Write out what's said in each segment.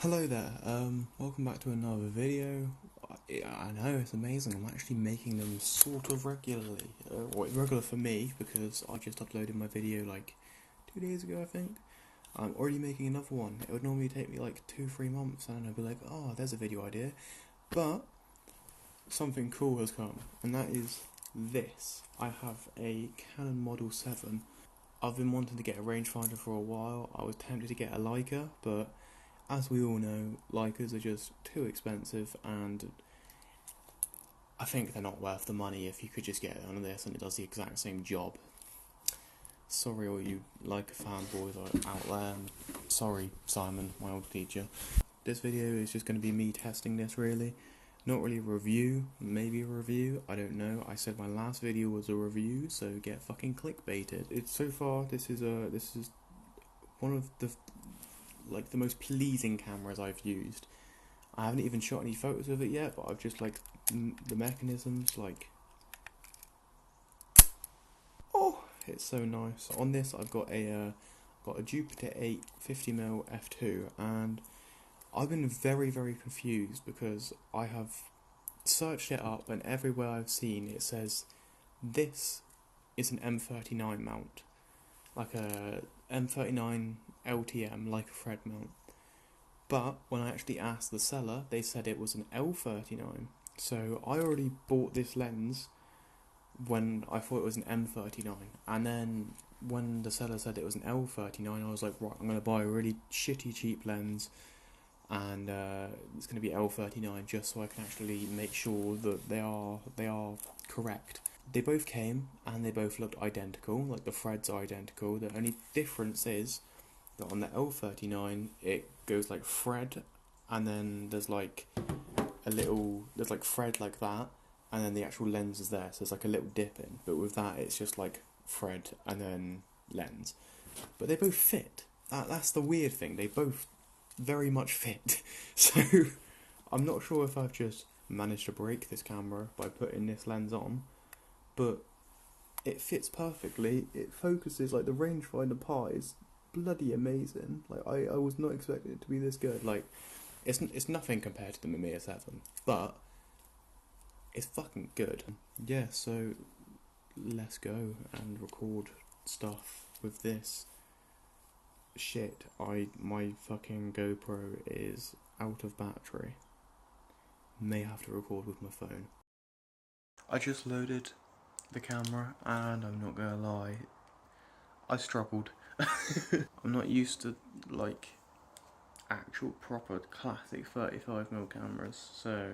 Hello there, welcome back to another video. I know, it's amazing, I'm actually making them sort of regularly. Well, it's regular for me, because I just uploaded my video like 2 days ago, I think. I'm already making another one. It would normally take me like 2-3 months, and I'd be like, oh, there's a video idea. But, something cool has come, and that is this. I have a Canon Model 7. I've been wanting to get a rangefinder for a while. I was tempted to get a Leica, but as we all know, Leicas are just too expensive, and I think they're not worth the money if you could just get one of this and it does the exact same job. Sorry all you Leica fanboys out there, and sorry Simon, my old teacher. This video is just going to be me testing this really. Not really a review, maybe a review, I don't know. I said my last video was a review, so get fucking clickbaited. So far, this is one of the most pleasing cameras I've used. I haven't even shot any photos of it yet, but I've just the mechanisms, oh, it's so nice. On this I've got a Jupiter 8 50mm f2, and I've been very confused because I have searched it up, and everywhere I've seen it says this is an M39 mount, like a M39 LTM, like a Fred mount. But when I actually asked the seller, they said it was an L39. So I already bought this lens when I thought it was an M39, and then when the seller said it was an L39, I was like, right, I'm going to buy a really shitty cheap lens, and it's going to be L39 just so I can actually make sure that they are correct. They both came and they both looked identical, like the threads are identical. The only difference is that on the L39 it goes like thread, and then there's like thread like that, and then the actual lens is there, so there's like a little dip in. But with that it's just like thread and then lens. But they both fit. That's the weird thing, they both very much fit. So I'm not sure if I've just managed to break this camera by putting this lens on, but it fits perfectly. It focuses, like the rangefinder part is bloody amazing. Like I was not expecting it to be this good. Like it's nothing compared to the Mamiya 7, but it's fucking good. Yeah, so let's go and record stuff with this. Shit, my fucking GoPro is out of battery. May have to record with my phone. I just loaded the camera, and I'm not gonna lie, I struggled. I'm not used to like actual proper classic 35mm cameras, so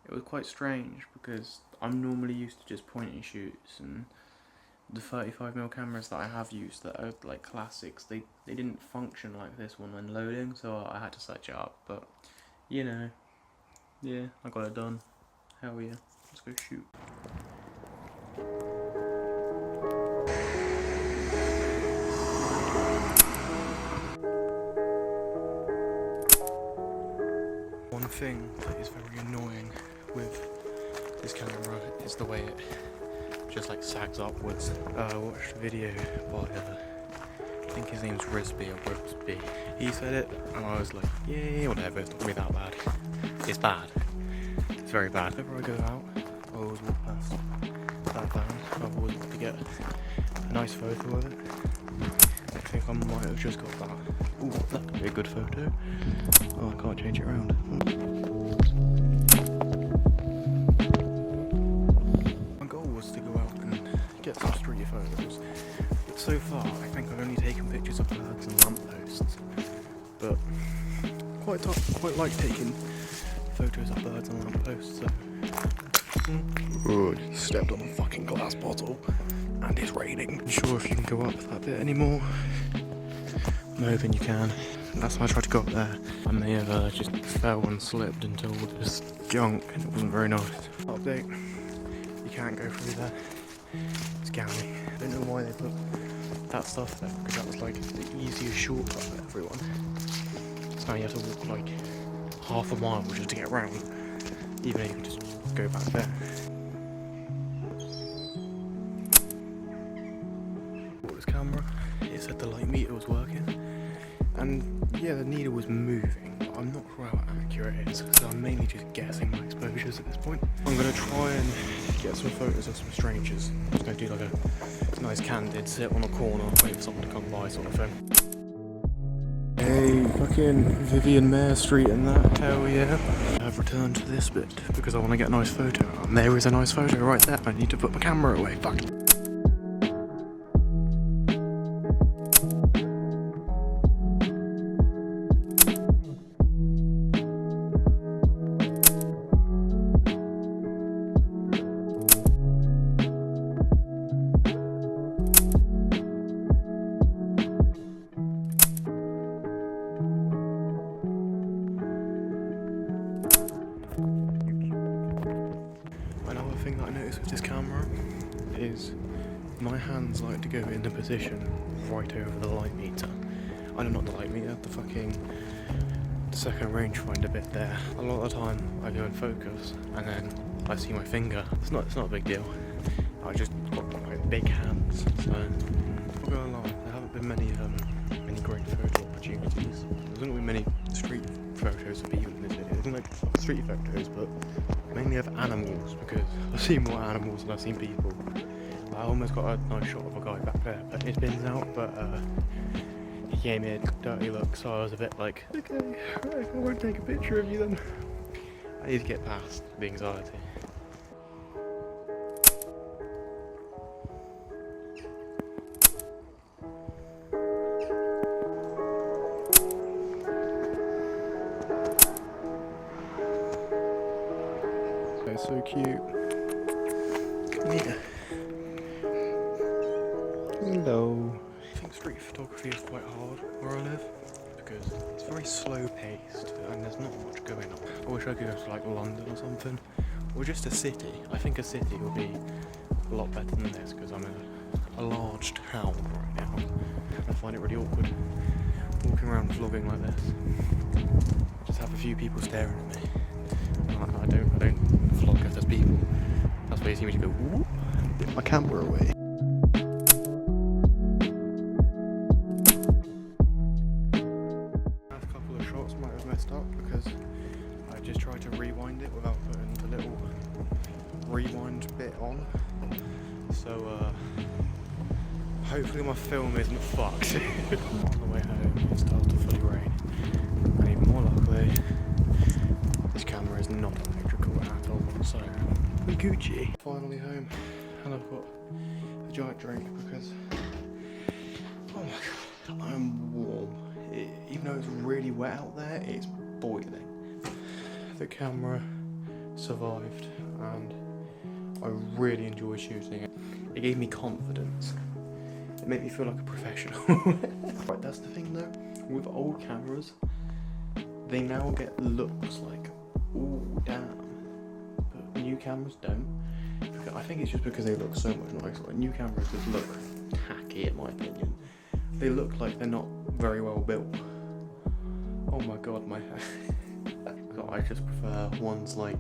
it was quite strange because I'm normally used to just point and shoots, and the 35mm cameras that I have used that are like classics, they didn't function like this one when loading, so I had to search it up. But you know, yeah, I got it done. Hell yeah, let's go shoot. One thing that is very annoying with this camera is the way it just like sags upwards. I watched a video by I think his name's Risby or Ribsby. He said it, and I was like, yeah, whatever, it's not really that bad. It's bad. It's very bad. Whenever I go out, I always walk past that van. I've always got to get a nice photo of it. I think I might have just got that. Ooh, that could be a good photo. Oh, I can't change it around. My goal was to go out and get some street photos. But so far, I think I've only taken pictures of birds and lampposts. But quite like taking photos of birds and lampposts. So. Good. He stepped on a fucking glass bottle, and it's raining. I'm sure if you can go up that bit anymore. No, then you can. That's why I tried to go up there. I may have just fell and slipped into all this junk, and it wasn't very nice. Update: you can't go through there. It's gammy. I don't know why they put that stuff there, because that was like the easiest shortcut for everyone. So now you have to walk like half a mile just to get around, even if you can just go back there. Bought this camera. It said the light meter was working, and yeah, the needle was moving. I'm not sure how accurate it is, because I'm mainly just guessing my exposures at this point. I'm going to try and get some photos of some strangers. I'm just going to do like a nice candid sit on a corner, wait for someone to come by sort of thing. Hey, fucking Vivian Mayer Street and that, hell yeah. I've returned to this bit because I want to get a nice photo. And there is a nice photo right there. I need to put my camera away, fuck. Another thing that I noticed with this camera is my hands like to go into position right over the light meter. I don't know, not the light meter, the second rangefinder bit there. A lot of the time I go in focus and then I see my finger. It's not a big deal. I just got quite big hands, so I'll go along. There haven't been many great photo opportunities. There's not been many street photos of people in this video. There's like street photos, but mainly of animals, because I've seen more animals than I've seen people. I almost got a nice shot of a guy back there putting his bins out, but he gave me a dirty look, so I was a bit like, okay, right, I won't take a picture of you then. I need to get past the anxiety. They're so cute. Come here. Hello. I think street photography is quite hard where I live because it's very slow paced and there's not much going on. I wish I could go to like London or something, or just a city. I think a city would be a lot better than this because I'm in a large town right now. I find it really awkward walking around vlogging like this. Just have a few people staring at me. I don't vlog if there's people. That's why you see me to go, whoop, get my camera away. Last couple of shots might have messed up because I just tried to rewind it without putting the little rewind bit on. So hopefully my film isn't fucked. On the way home it started to fully rain. And even more luckily, this camera is not electrical at all, so we Gucci. Finally home, and I've got a giant drink because, oh my god, I'm warm. Even though it's really wet out there, it's boiling. The camera survived, and I really enjoy shooting it. It gave me confidence. It made me feel like a professional. Right, that's the thing though, with old cameras, they now get looks like, ooh, damn. But new cameras don't. I think it's just because they look so much nicer. Like, new cameras just look tacky in my opinion. They look like they're not very well built. Oh my god, my hair. I just prefer ones like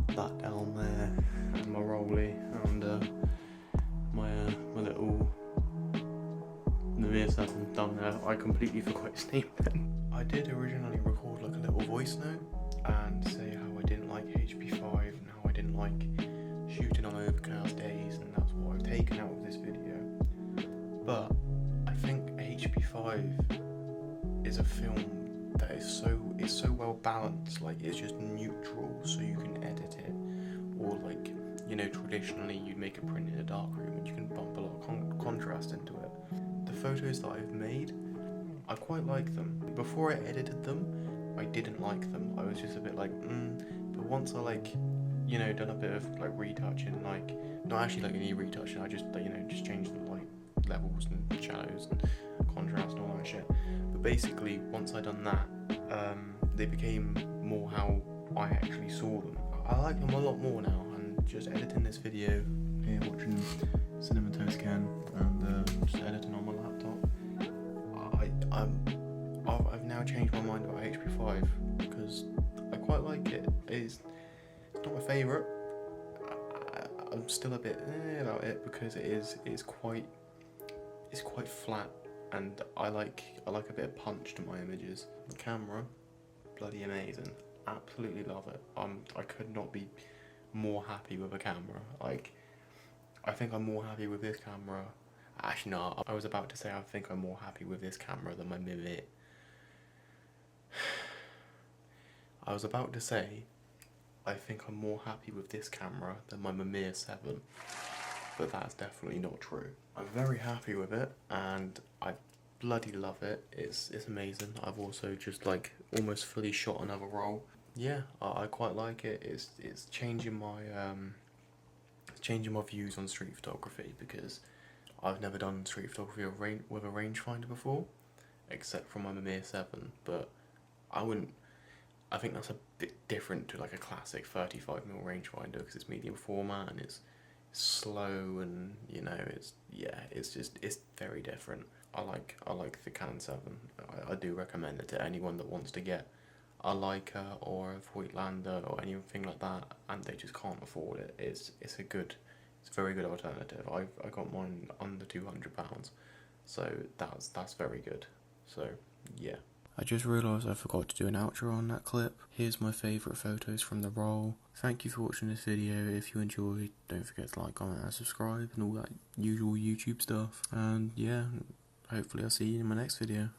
that down there, and my rolly, and my little Namir 7 down there. I completely forgot his name then. I did originally record like a little voice note and say how I didn't like HP5 and how I didn't like shooting on overcast days, and that's what I've taken out of this video. But I think HP5 is a film that is so well balanced. Like, it's just neutral, so you can edit it, or like, you know, traditionally you'd make a print in a dark room and you can bump a lot of contrast into it. The photos that I've made, I quite like them. Before I edited them, I didn't like them. I was just a bit like, but once I like, you know, done a bit of like retouching, like, not actually like any retouching, I just, you know, just changed the light levels and shadows and contrast and all that shit. But basically, once I done that, they became more how I actually saw them. I like them a lot more now, and just editing this video here, watching Cinema Toast Can, and just editing on my laptop, I've now changed my mind about HP5 because I quite like it. It's not my favourite. I'm still a bit about it because it's quite flat, and I like a bit of punch to my images. The camera bloody amazing. Absolutely love it. I could not be more happy with a camera. Like, I think I'm more happy with this camera. Actually, no, I was about to say I think I'm more happy with this camera than my Mimit. I was about to say I think I'm more happy with this camera than my Mimir 7, but that's definitely not true. I'm very happy with it, and I bloody love it. It's amazing. I've also just like almost fully shot another roll. Yeah, I quite like it. It's changing my views on street photography, because I've never done street photography with a rangefinder before, except for my Mimir 7. But I think that's a bit different to like a classic 35mm rangefinder, because it's medium format and it's slow, and you know, it's very different. I like the Canon 7. I do recommend it to anyone that wants to get a Leica or a Voigtlander or anything like that, and they just can't afford it. It's a very good alternative. I got mine under £200, so that's very good. So yeah. I just realised I forgot to do an outro on that clip. Here's my favourite photos from the roll. Thank you for watching this video. If you enjoyed, don't forget to like, comment and subscribe and all that usual YouTube stuff. And yeah, hopefully I'll see you in my next video.